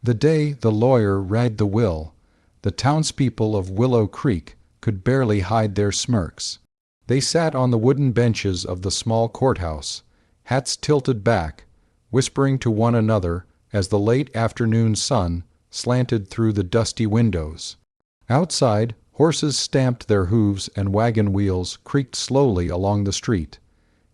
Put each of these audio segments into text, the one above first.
The day the lawyer read the will, the townspeople of Willow Creek could barely hide their smirks. They sat on the wooden benches of the small courthouse, hats tilted back, whispering to one another as the late afternoon sun slanted through the dusty windows. Outside, horses stamped their hooves and wagon wheels creaked slowly along the street.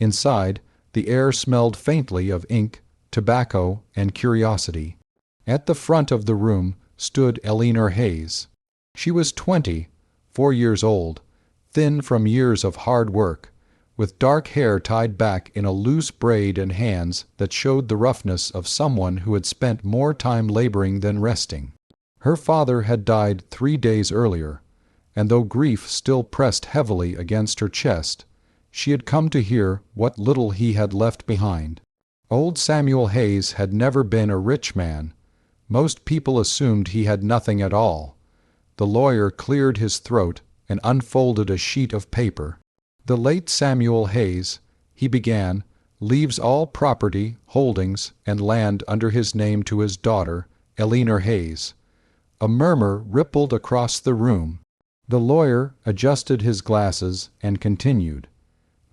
Inside, the air smelled faintly of ink, tobacco, and curiosity. At the front of the room stood Eleanor Hayes. She was 20, 4 years old, thin from years of hard work, with dark hair tied back in a loose braid and hands that showed the roughness of someone who had spent more time laboring than resting. Her father had died 3 days earlier, and though grief still pressed heavily against her chest, she had come to hear what little he had left behind. Old Samuel Hayes had never been a rich man. Most people assumed he had nothing at all. The lawyer cleared his throat and unfolded a sheet of paper. The late Samuel Hayes, he began, leaves all property, holdings, and land under his name to his daughter, Eleanor Hayes. A murmur rippled across the room. The lawyer adjusted his glasses and continued.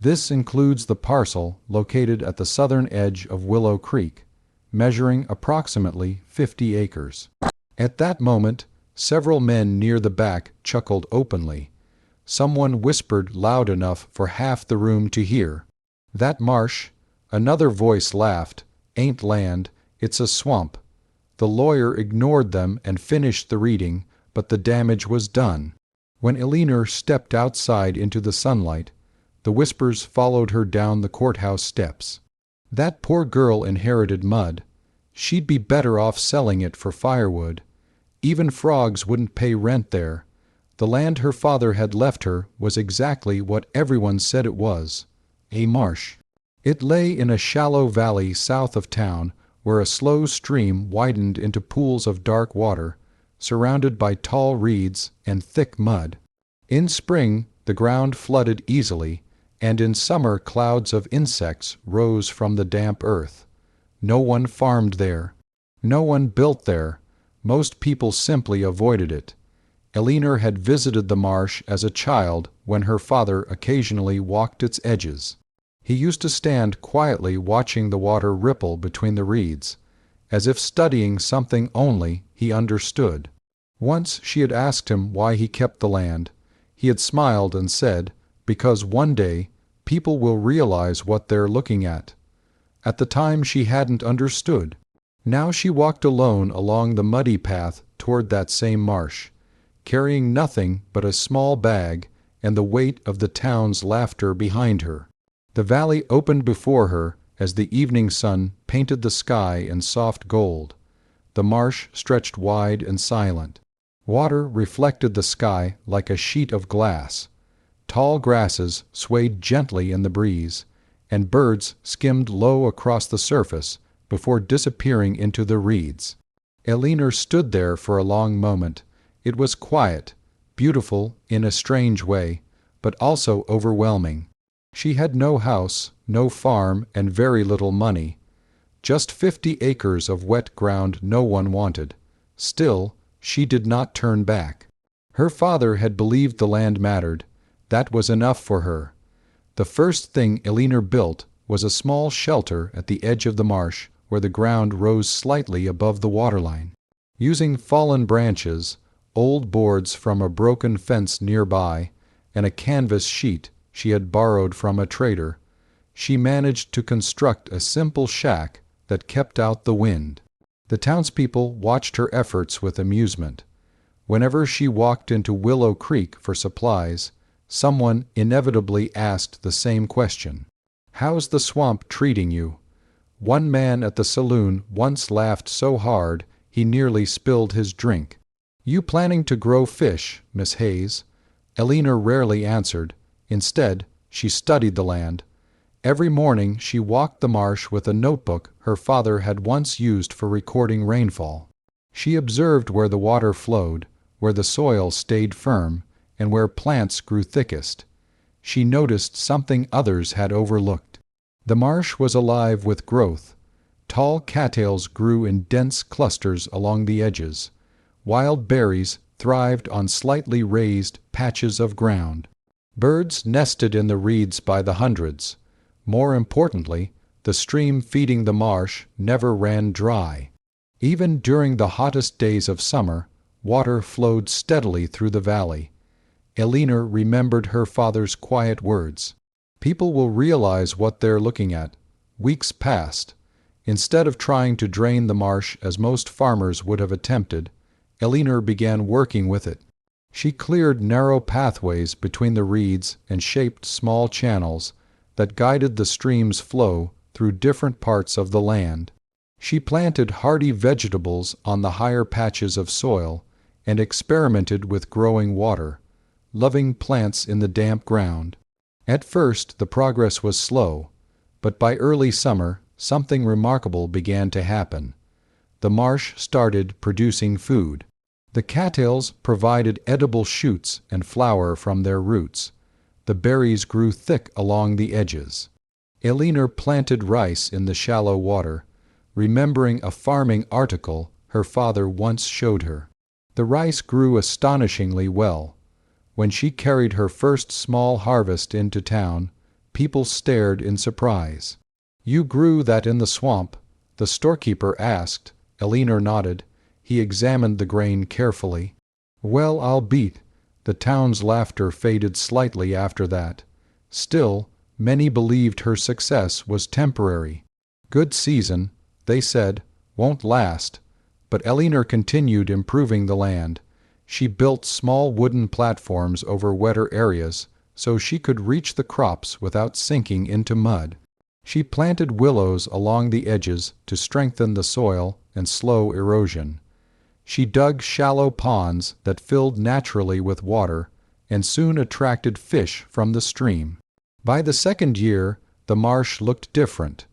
This includes the parcel located at the southern edge of Willow Creek, measuring approximately 50 acres. At that moment, several men near the back chuckled openly. Someone whispered loud enough for half the room to hear. "That Marsh," another voice laughed, "ain't land, it's a swamp." The lawyer ignored them and finished the reading, but the damage was done. When Eleanor stepped outside into the sunlight, the whispers followed her down the courthouse steps. That poor girl inherited mud. She'd be better off selling it for firewood. Even frogs wouldn't pay rent there. The land her father had left her was exactly what everyone said it was, a marsh. It lay in a shallow valley south of town where a slow stream widened into pools of dark water, surrounded by tall reeds and thick mud. In spring, the ground flooded easily, and in summer clouds of insects rose from the damp earth. No one farmed there. No one built there. Most people simply avoided it. Eleanor had visited the marsh as a child when her father occasionally walked its edges. He used to stand quietly watching the water ripple between the reeds, as if studying something only he understood. Once she had asked him why he kept the land. He had smiled and said, "Because one day people will realize what they're looking at." At the time she hadn't understood. Now she walked alone along the muddy path toward that same marsh, carrying nothing but a small bag and the weight of the town's laughter behind her. The valley opened before her as the evening sun painted the sky in soft gold. The marsh stretched wide and silent. Water reflected the sky like a sheet of glass. Tall grasses swayed gently in the breeze, and birds skimmed low across the surface before disappearing into the reeds. Eleanor stood there for a long moment. It was quiet, beautiful in a strange way, but also overwhelming. She had no house, no farm, and very little money. Just 50 acres of wet ground no one wanted. Still, she did not turn back. Her father had believed the land mattered. That was enough for her. The first thing Eleanor built was a small shelter at the edge of the marsh where the ground rose slightly above the waterline. Using fallen branches, old boards from a broken fence nearby, and a canvas sheet she had borrowed from a trader, she managed to construct a simple shack that kept out the wind. The townspeople watched her efforts with amusement. Whenever she walked into Willow Creek for supplies, someone inevitably asked the same question. "How's the swamp treating you?" One man at the saloon once laughed so hard he nearly spilled his drink. "You planning to grow fish, Miss Hayes?" Eleanor rarely answered. Instead, she studied the land. Every morning she walked the marsh with a notebook her father had once used for recording rainfall. She observed where the water flowed, where the soil stayed firm, and where plants grew thickest. She noticed something others had overlooked. The marsh was alive with growth. Tall cattails grew in dense clusters along the edges. Wild berries thrived on slightly raised patches of ground. Birds nested in the reeds by the hundreds. More importantly, the stream feeding the marsh never ran dry. Even during the hottest days of summer, water flowed steadily through the valley. Elinor remembered her father's quiet words. People will realize what they're looking at. Weeks passed. Instead of trying to drain the marsh as most farmers would have attempted, Elinor began working with it. She cleared narrow pathways between the reeds and shaped small channels that guided the stream's flow through different parts of the land. She planted hardy vegetables on the higher patches of soil and experimented with growing water, loving plants in the damp ground. At first, the progress was slow, but by early summer, something remarkable began to happen. The marsh started producing food. The cattails provided edible shoots and flour from their roots. The berries grew thick along the edges. Elinor planted rice in the shallow water, remembering a farming article her father once showed her. The rice grew astonishingly well. When she carried her first small harvest into town, people stared in surprise. "You grew that in the swamp?" the storekeeper asked. Elinor nodded. He examined the grain carefully. "Well, I'll beat." The town's laughter faded slightly after that. Still, many believed her success was temporary. "Good season," they said, "won't last." But Elinor continued improving the land. She built small wooden platforms over wetter areas so she could reach the crops without sinking into mud. She planted willows along the edges to strengthen the soil and slow erosion. She dug shallow ponds that filled naturally with water and soon attracted fish from the stream. By the second year, the marsh looked different.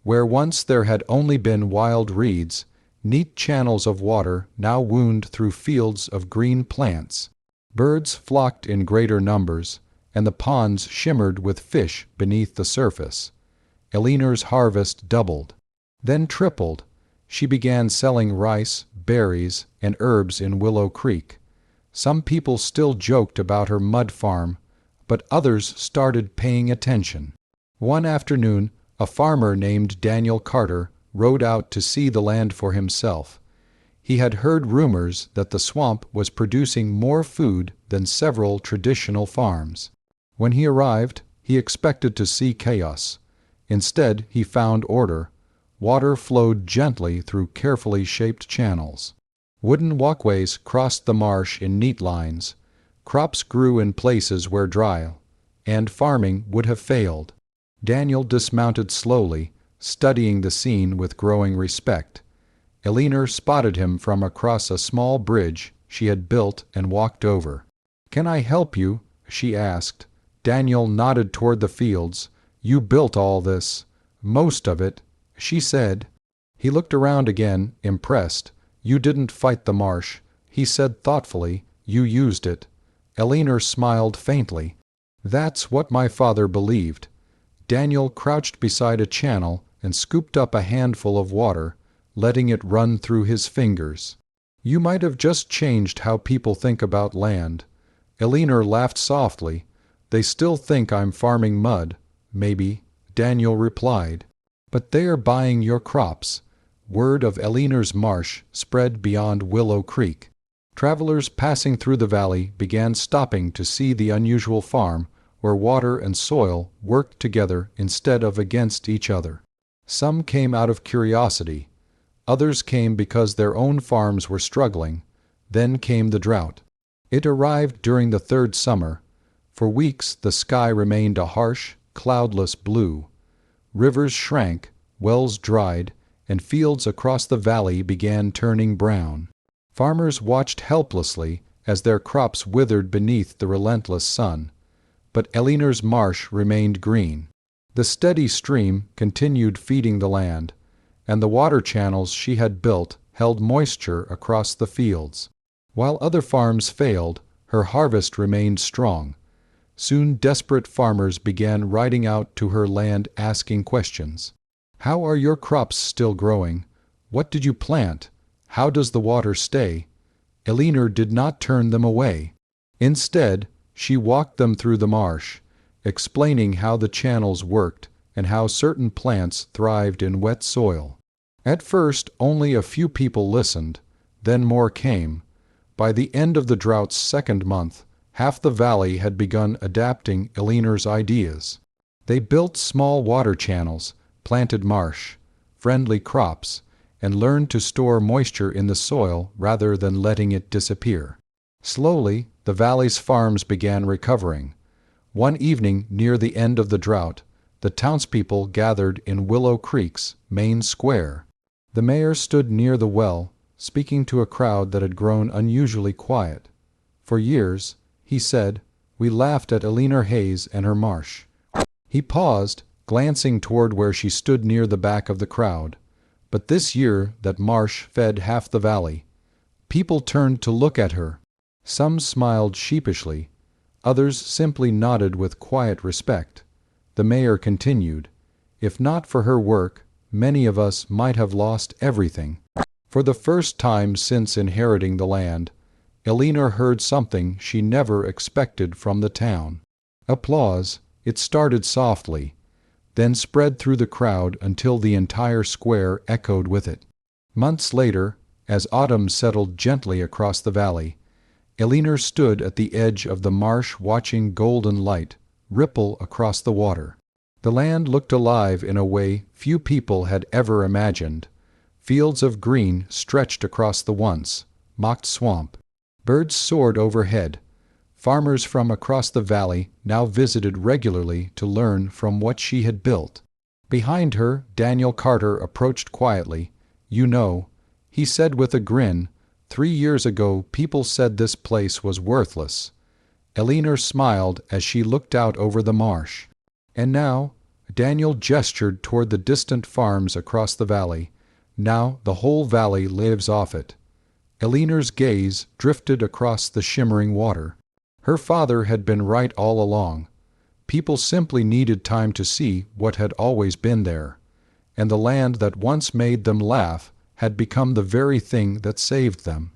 Where once there had only been wild reeds, neat channels of water now wound through fields of green plants. Birds flocked in greater numbers, and the ponds shimmered with fish beneath the surface. Elinor's harvest doubled, then tripled. She began selling rice, berries, and herbs in Willow Creek. Some people still joked about her mud farm, but others started paying attention. One afternoon, a farmer named Daniel Carter rode out to see the land for himself. He had heard rumors that the swamp was producing more food than several traditional farms. When he arrived, he expected to see chaos. Instead, he found order. Water flowed gently through carefully shaped channels. Wooden walkways crossed the marsh in neat lines. Crops grew in places where dry, and farming would have failed. Daniel dismounted slowly, studying the scene with growing respect. Elinor spotted him from across a small bridge she had built and walked over. "Can I help you?" she asked. Daniel nodded toward the fields. "You built all this." "Most of it," she said. He looked around again, impressed. "You didn't fight the marsh," he said thoughtfully. "You used it." Elinor smiled faintly. "That's what my father believed." Daniel crouched beside a channel and scooped up a handful of water, letting it run through his fingers. "You might have just changed how people think about land." Elinor laughed softly. "They still think I'm farming mud." "Maybe," Daniel replied. "But they are buying your crops." Word of Elinor's marsh spread beyond Willow Creek. Travelers passing through the valley began stopping to see the unusual farm where water and soil worked together instead of against each other. Some came out of curiosity. Others came because their own farms were struggling. Then came the drought. It arrived during the third summer. For weeks the sky remained a harsh, cloudless blue. Rivers shrank, wells dried, and fields across the valley began turning brown. Farmers watched helplessly as their crops withered beneath the relentless sun. But Elinor's marsh remained green. The steady stream continued feeding the land, and the water channels she had built held moisture across the fields. While other farms failed, her harvest remained strong. Soon desperate farmers began riding out to her land asking questions. How are your crops still growing? What did you plant? How does the water stay? Elinor did not turn them away. Instead, she walked them through the marsh, explaining how the channels worked and how certain plants thrived in wet soil. At first, only a few people listened, then more came. By the end of the drought's second month, half the valley had begun adapting Elinor's ideas. They built small water channels, planted marsh, friendly crops, and learned to store moisture in the soil rather than letting it disappear. Slowly, the valley's farms began recovering. One evening near the end of the drought, the townspeople gathered in Willow Creek's main square. The mayor stood near the well, speaking to a crowd that had grown unusually quiet. For years, he said, we laughed at Elinor Hayes and her marsh. He paused, glancing toward where she stood near the back of the crowd. But this year that marsh fed half the valley, people turned to look at her. Some smiled sheepishly, others simply nodded with quiet respect. The mayor continued, if not for her work, many of us might have lost everything. For the first time since inheriting the land, Elinor heard something she never expected from the town. Applause. It started softly, then spread through the crowd until the entire square echoed with it. Months later, as autumn settled gently across the valley, Elinor stood at the edge of the marsh watching golden light ripple across the water. The land looked alive in a way few people had ever imagined. Fields of green stretched across the once mocked swamp. Birds soared overhead. Farmers from across the valley now visited regularly to learn from what she had built. Behind her, Daniel Carter approached quietly. You know, he said with a grin, 3 years ago people said this place was worthless. Elinor smiled as she looked out over the marsh. And now, Daniel gestured toward the distant farms across the valley. Now the whole valley lives off it. Elinor's gaze drifted across the shimmering water. Her father had been right all along. People simply needed time to see what had always been there. And the land that once made them laugh had become the very thing that saved them.